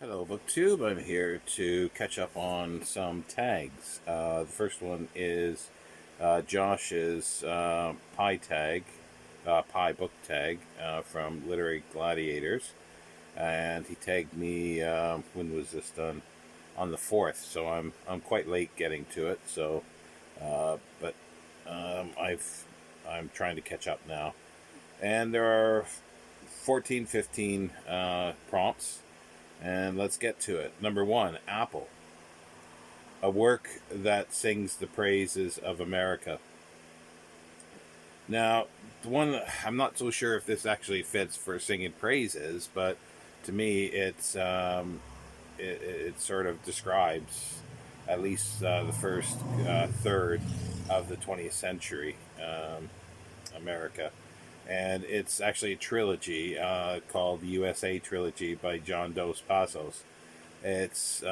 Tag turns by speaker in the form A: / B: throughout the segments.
A: Hello, BookTube. I'm here to catch up on some tags. The first one is Josh's pie book tag from Literary Gladiators, and he tagged me. When was this done? On the 4th, so I'm quite late getting to it. But I'm trying to catch up now, and there are 14, 15 prompts, and let's get to it. Number one, Apple, a work that sings the praises of America. Now, the one, I'm not so sure if this actually fits for singing praises, but to me, it sort of describes at least the first third of the 20th century America. And it's actually a trilogy called the USA Trilogy by John Dos Passos. It's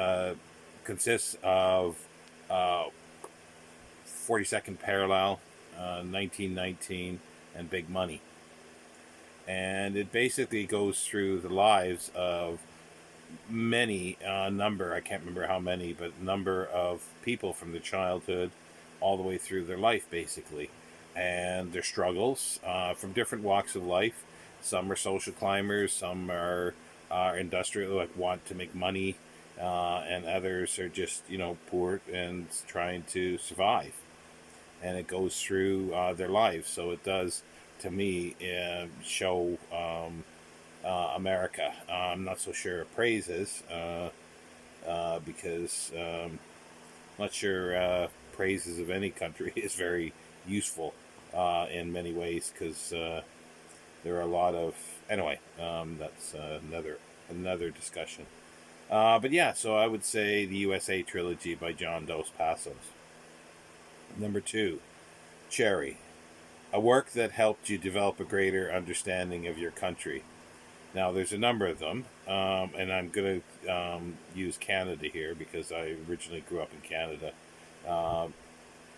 A: consists of uh, 42nd Parallel, 1919, and Big Money. And it basically goes through the lives of many number, I can't remember how many, but number of people from their childhood all the way through their life, basically, and their struggles from different walks of life. Some are social climbers, some are industrial, like want to make money, and others are just poor and trying to survive. And it goes through their lives, so it does to me show America. I'm not so sure it praises because I'm not sure praises of any country is very useful in many ways, because there are a lot of anyway. That's another discussion. But yeah, so I would say the USA Trilogy by John Dos Passos. Number two, Cherry, a work that helped you develop a greater understanding of your country. Now, there's a number of them, and I'm going to use Canada here because I originally grew up in Canada. Um,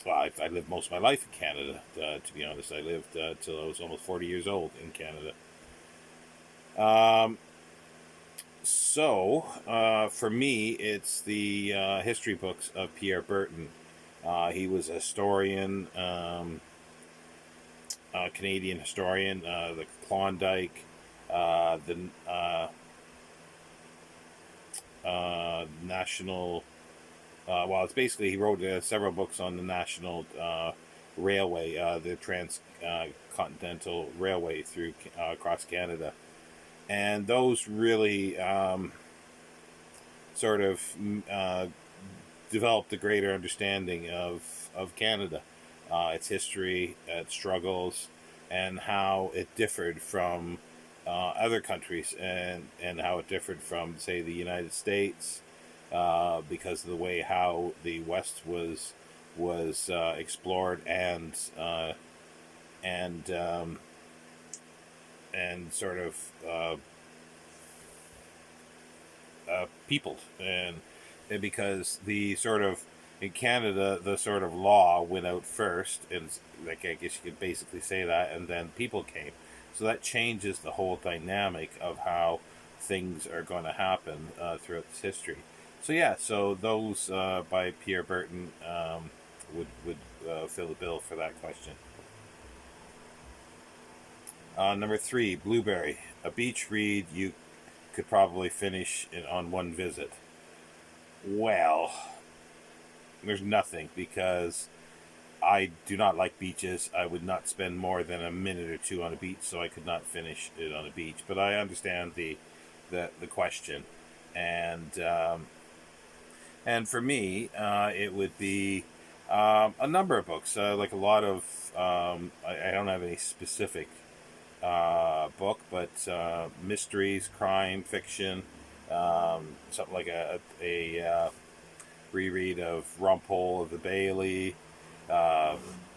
A: I lived most of my life in Canada, to be honest. I lived till I was almost 40 years old in Canada. Um, for me, it's the history books of Pierre Burton. He was a historian, Canadian historian, the Klondike, the national. It's basically he wrote several books on the national railway, the transcontinental railway through across Canada, and those really sort of developed a greater understanding of Canada, its history, its struggles, and how it differed from other countries, and how it differed from, say, the United States, because of the way how the West was explored and and sort of peopled, and because the sort of in Canada the sort of law went out first, and like I guess you could basically say that, and then people came, so that changes the whole dynamic of how things are going to happen throughout this history. So yeah, so those by Pierre Burton would fill the bill for that question. Number three, Blueberry, a beach read you could probably finish on one visit. Well, there's nothing, because I do not like beaches. I would not spend more than a minute or two on a beach, so I could not finish it on a beach. But I understand the question, and for me, it would be a number of books, like a lot of. I don't have any specific book, but mysteries, crime, fiction, something like a reread of Rumpole of the Bailey,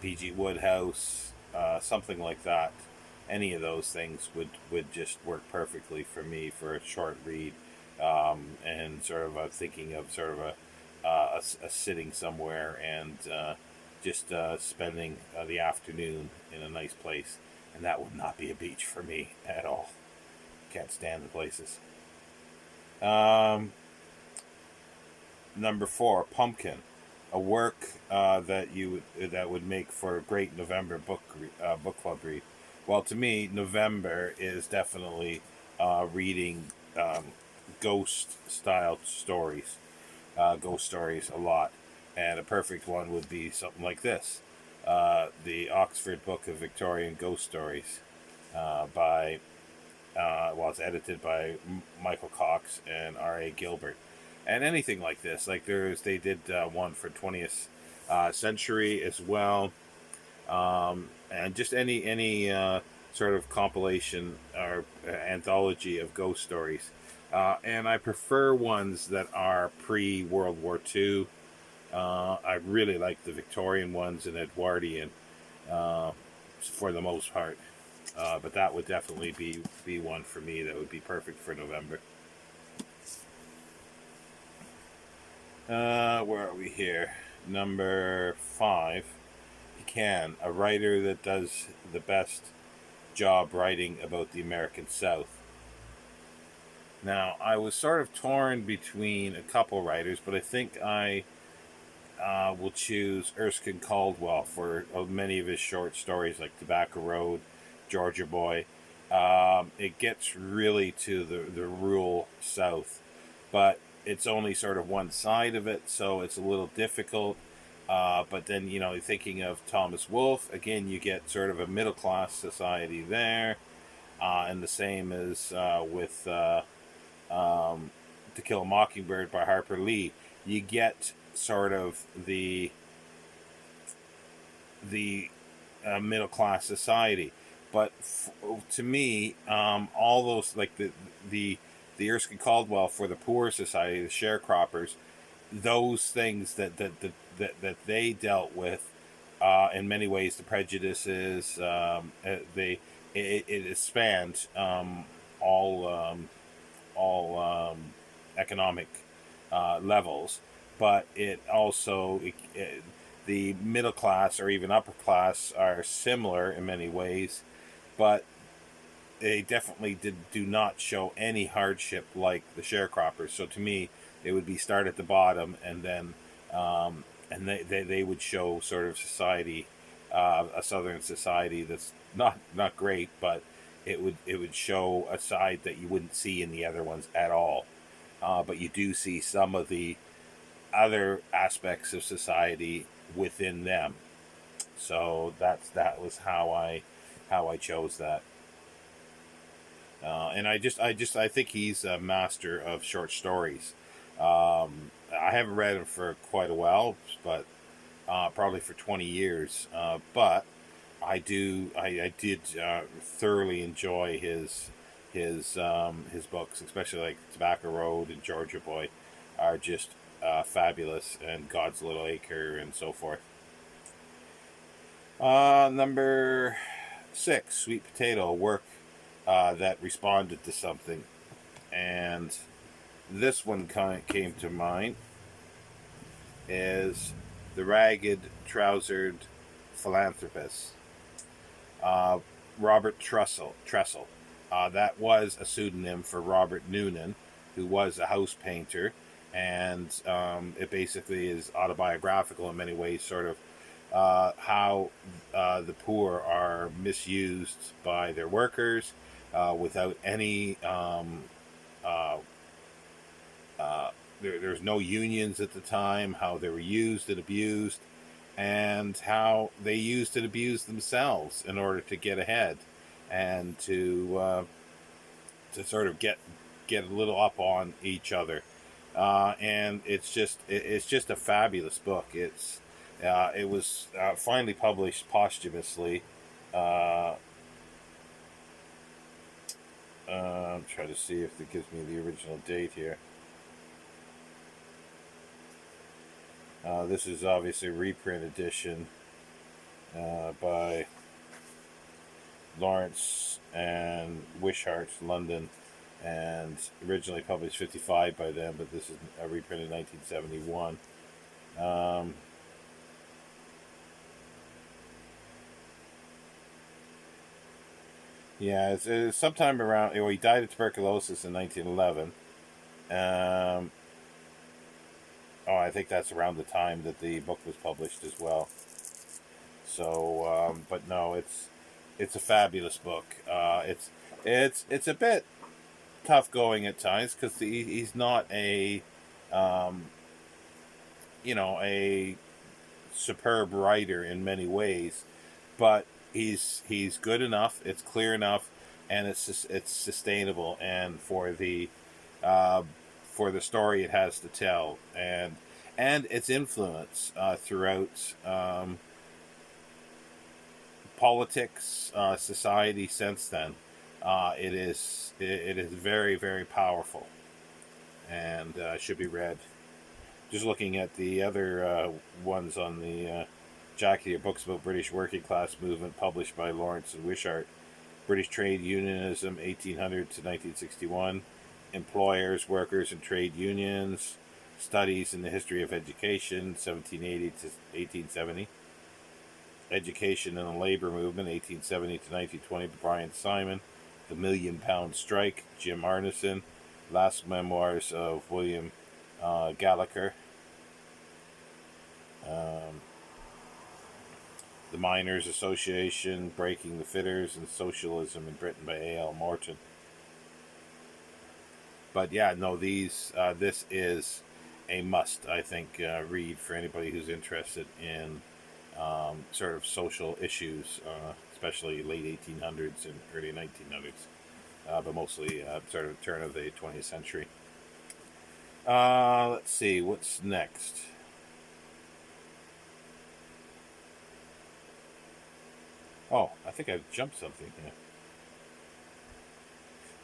A: P.G. Woodhouse, something like that. Any of those things would just work perfectly for me for a short read, and sort of thinking of sort of a sitting somewhere and just spending the afternoon in a nice place, and that would not be a beach for me at all. Can't stand the places. Um, Number 4, Pumpkin, a work that would make for a great November book club read. Well, to me, November is definitely reading um, ghost stories a lot, and a perfect one would be something like this, the Oxford Book of Victorian Ghost Stories, by it's edited by Michael Cox and R.A. Gilbert. And anything like this, like they did one for 20th century as well, and just any sort of compilation or anthology of ghost stories. And I prefer ones that are pre World War II. I really like the Victorian ones and Edwardian uh, for the most part. But that would definitely be one for me that would be perfect for November. Where are we here? Number 5, Pecan, a writer that does the best job writing about the American South. Now, I was sort of torn between a couple writers, but I think I will choose Erskine Caldwell for many of his short stories like Tobacco Road, Georgia Boy. It gets really to the rural South, but it's only sort of one side of it, so it's a little difficult. But then, thinking of Thomas Wolfe, again, you get sort of a middle class society there, and the same as with To Kill a Mockingbird by Harper Lee. You get sort of the middle class society, but to me, all those like the Erskine Caldwell for the poor society, the sharecroppers, those things that they dealt with, in many ways, the prejudices, it spanned all economic levels, but it also the middle class or even upper class are similar in many ways, but they definitely do not show any hardship like the sharecroppers. So to me, it would be start at the bottom, and then they would show sort of society, a southern society that's not great, but it would show a side that you wouldn't see in the other ones at all. But you do see some of the other aspects of society within them. So that was how I chose that. And I think he's a master of short stories. I haven't read him for quite a while, but probably for 20 years. But I did thoroughly enjoy his books, especially like Tobacco Road and Georgia Boy, are just fabulous, and God's Little Acre and so forth. Number 6, Sweet Potato, work that responded to something, and this one came to mind is The Ragged Trousered Philanthropist, uh, Robert Tressel. That was a pseudonym for Robert Noonan, who was a house painter, and it basically is autobiographical in many ways, sort of how the poor are misused by their workers without any. Uh, there's no unions at the time, how they were used and abused, and how they used and abused themselves in order to get ahead and to sort of get a little up on each other. And it's just a fabulous book. It was finally published posthumously. Uh, I'm trying to see if it gives me the original date here. This is obviously a reprint edition by Lawrence and Wishart, London, and originally published 55 by them, but this is a reprint in 1971. Um, yeah, it's sometime around. He died of tuberculosis in 1911, Um, oh, I think that's around the time that the book was published as well. So, but no, it's a fabulous book. It's a bit tough going at times because he's not um, a superb writer in many ways, but he's good enough. It's clear enough, and it's sustainable, and uh, for the story it has to tell, and its influence throughout politics, society since then. It is very very powerful and should be read. Just looking at the other ones on the jacket here, books about British working class movement published by Lawrence and Wishart. British Trade Unionism, 1800 to 1961. Employers, Workers, and Trade Unions. Studies in the History of Education, 1780 to 1870. Education and the Labor Movement, 1870 to 1920, by Brian Simon. The £1,000,000 Strike, Jim Arneson. Last Memoirs of William Gallagher. Um, the Miners' Association, Breaking the Fitters, and Socialism in Britain by A.L. Morton. But yeah, no, this is a must, I think, read for anybody who's interested in sort of social issues, especially late 1800s and early 1900s, but mostly sort of turn of the 20th century. Let's see, what's next? Oh, I think I jumped something here.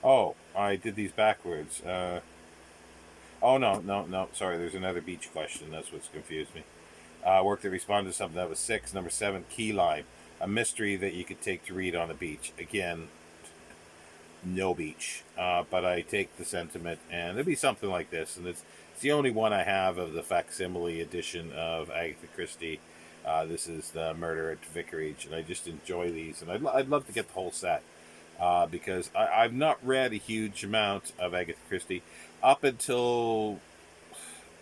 A: Oh, I did these backwards. Oh, no, no, no. Sorry, there's another beach question. That's what's confused me. Work that responded to something that was six. Number seven, key lime. A mystery that you could take to read on a beach. Again, no beach. But I take the sentiment, and it'd be something like this. And it's the only one I have of the facsimile edition of Agatha Christie. This is the Murder at Vicarage, and I just enjoy these. And I'd love to get the whole set. Because I've not read a huge amount of Agatha Christie up until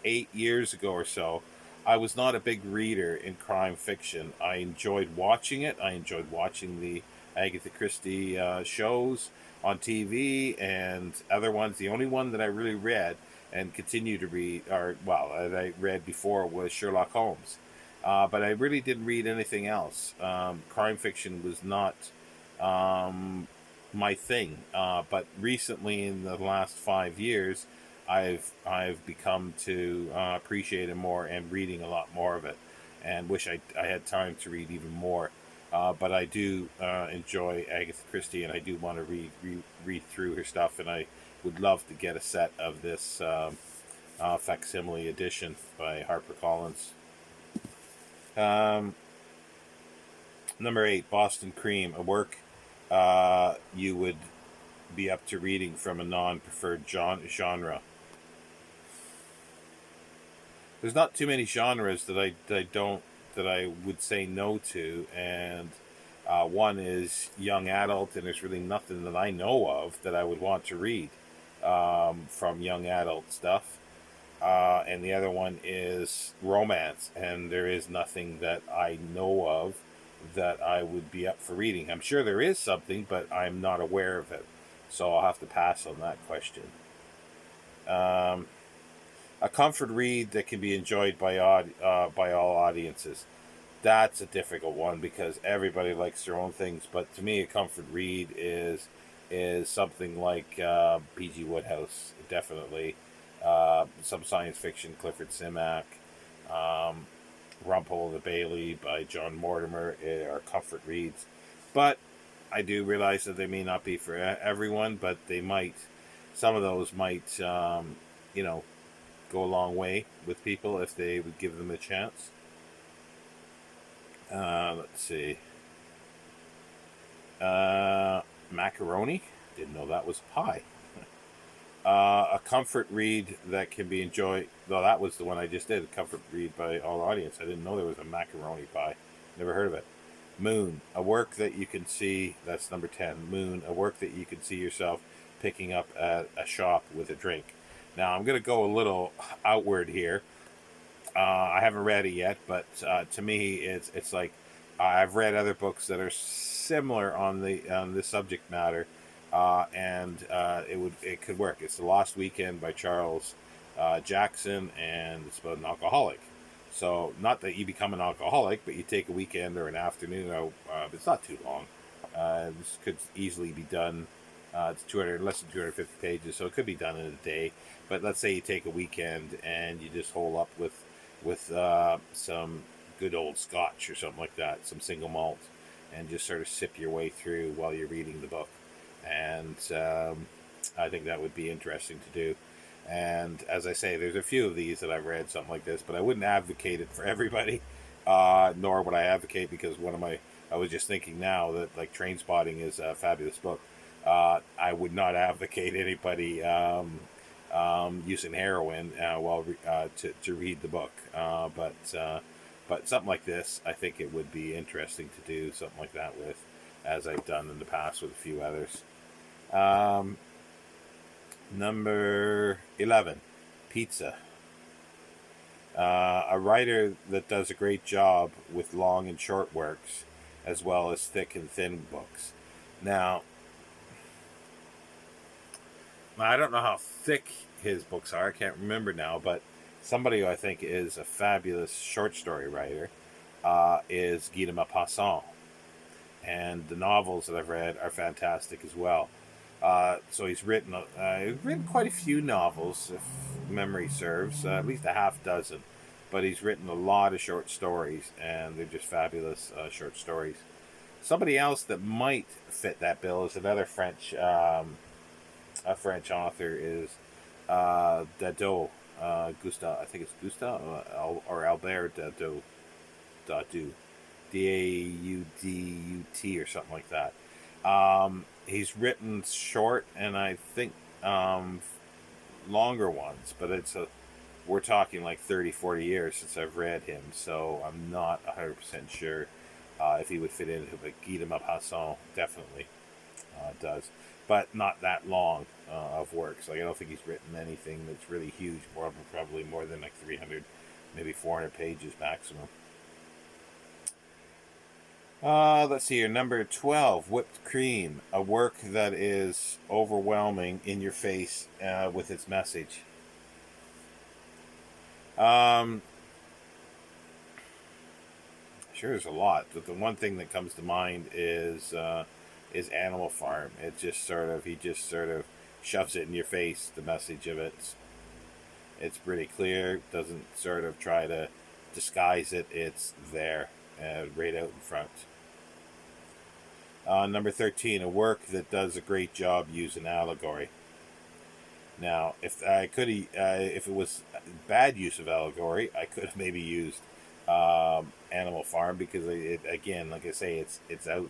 A: 8 years ago or so. I was not a big reader in crime fiction. I enjoyed watching it. I enjoyed watching the Agatha Christie shows on TV and other ones. The only one that I really read and continue to read, or well, that I read before was Sherlock Holmes. But I really didn't read anything else. Crime fiction was not my thing. But recently, in the last 5 years, I've become to appreciate it more and reading a lot more of it, and wish I had time to read even more. But I do enjoy Agatha Christie, and I do want to read through her stuff, and I would love to get a set of this facsimile edition by HarperCollins. Um, Number eight, Boston Cream, a work you would be up to reading from a non-preferred genre. There's not too many genres that I would say no to, and one is young adult, and there's really nothing that I know of that I would want to read from young adult stuff. And the other one is romance, and there is nothing that I know of that I would be up for reading. I'm sure there is something, but I'm not aware of it, so I'll have to pass on that question. Um, a comfort read that can be enjoyed by all audiences. That's a difficult one because everybody likes their own things. But to me, a comfort read is something like P.G. Wodehouse, definitely. Some science fiction, Clifford Simak, um, Rumpole the Bailey by John Mortimer are comfort reads. But I do realize that they may not be for everyone, but they might. Some of those might, you know, go a long way with people if they would give them a chance. Let's see. Macaroni. Didn't know that was pie. A comfort read that can be enjoyed. Though that was the one I just did. A comfort read by all audience. I didn't know there was a macaroni pie. Never heard of it. Moon. A work that you can see. That's number 10. Moon. A work that you can see yourself picking up at a shop with a drink. Now I'm going to go a little outward here. I haven't read it yet, but to me, it's like I've read other books that are similar on the subject matter, and it could work. It's The Lost Weekend by Charles Jackson, and it's about an alcoholic. So not that you become an alcoholic, but you take a weekend or an afternoon. It's not too long. This could easily be done. It's 200 less than 250 pages, so it could be done in a day. But let's say you take a weekend and you just hole up with some good old scotch or something like that, some single malt, and just sort of sip your way through while you're reading the book. And I think that would be interesting to do. And as I say, there's a few of these that I've read, something like this, but I wouldn't advocate it for everybody, nor would I advocate because I was just thinking now that like Train Spotting is a fabulous book. I would not advocate anybody using heroin to read the book. But something like this, I think it would be interesting to do something like that with, as I've done in the past with a few others. Um, Number 11, Pizza. A writer that does a great job with long and short works, as well as thick and thin books. Now, I don't know how thick his books are. I can't remember now, but somebody who I think is a fabulous short story writer is Guy de Maupassant, and the novels that I've read are fantastic as well. So he's written quite a few novels, if memory serves, at least a half dozen. But he's written a lot of short stories, and they're just fabulous short stories. Somebody else that might fit that bill is another a French author is Dado, Gustave. I think it's Gustave or Albert Dadu, Daudut or something like that. He's written short and I think longer ones, but we're talking like 30, 40 years since I've read him, so I'm not 100% sure if he would fit into the Guy de Maupassant. Definitely does, but not that long of works. Like I don't think he's written anything that's really huge, probably more than like 300, maybe 400 pages maximum. Let's see here. Number 12, Whipped Cream. A work that is overwhelming, in your face with its message. Um, sure, there's a lot, but the one thing that comes to mind is Animal Farm. He just sort of shoves it in your face. The message of it's pretty clear. Doesn't sort of try to disguise it. It's there, right out in front. Number 13, a work that does a great job using allegory. Now, if it was bad use of allegory, I could have maybe used Animal Farm because again, like I say, it's out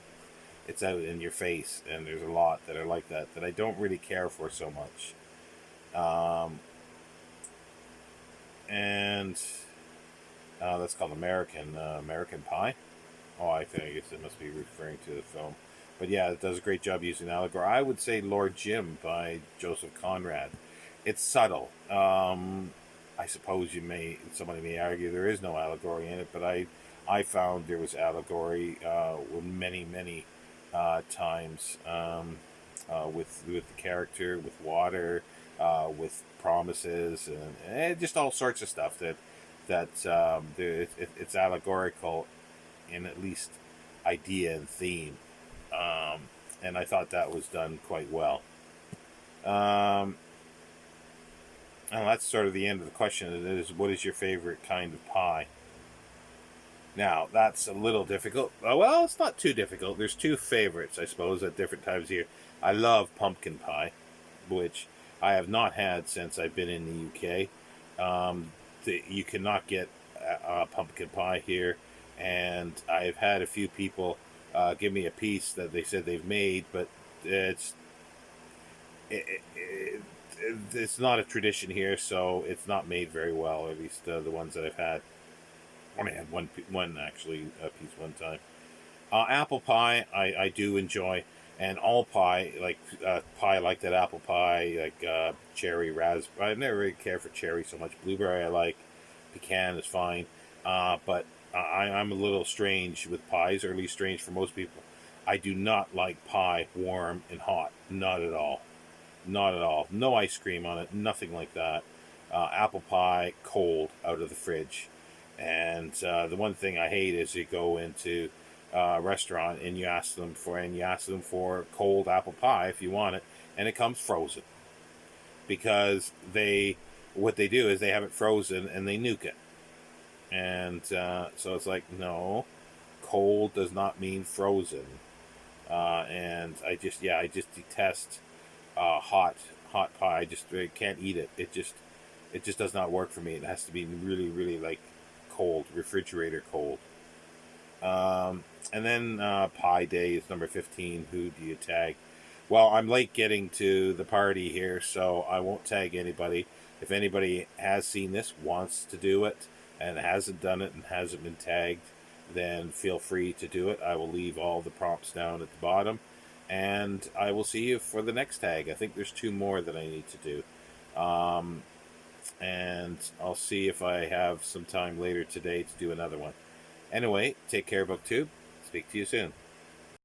A: in your face, and there's a lot that are like that I don't really care for so much. And that's called American Pie. Oh, I guess it must be referring to the film. But yeah, it does a great job using allegory. I would say Lord Jim by Joseph Conrad. It's subtle. I suppose somebody may argue there is no allegory in it, but I found there was allegory many times with the character, with water, with promises, and just all sorts of stuff it's allegorical in at least idea and theme. And I thought that was done quite well. Um, and that's sort of the end of the question. It is, what is your favorite kind of pie? Now, that's a little difficult. Well, it's not too difficult. There's two favorites, I suppose, at different times of year. I love pumpkin pie, which I have not had since I've been in the UK. You cannot get pumpkin pie here, and I've had a few people give me a piece that they said they've made, but it's it's not a tradition here, so it's not made very well. At least the ones that I've had. I only had one actually a piece one time. Apple pie, I do enjoy. And all pie, like pie like that, apple pie, like cherry, raspberry. I never really care for cherry so much. Blueberry I like. Pecan is fine. But I'm a little strange with pies, or at least strange for most people. I do not like pie warm and hot. Not at all. Not at all. No ice cream on it. Nothing like that. Apple pie cold out of the fridge. And the one thing I hate is you go into a restaurant and you ask them for cold apple pie if you want it, and it comes frozen because they what they do is they have it frozen and they nuke it. And so it's like, no, cold does not mean frozen. And I just detest hot pie. I can't eat it. It just does not work for me. It has to be really, really like cold, refrigerator cold. And then Pie Day is number 15. Who do you tag? Well, I'm late getting to the party here, so I won't tag anybody. If anybody has seen this, wants to do it, and hasn't done it and hasn't been tagged, then feel free to do it. I will leave all the prompts down at the bottom, and I will see you for the next tag. I think there's two more that I need to do. And I'll see if I have some time later today to do another one. Anyway, take care, BookTube. Speak to you soon.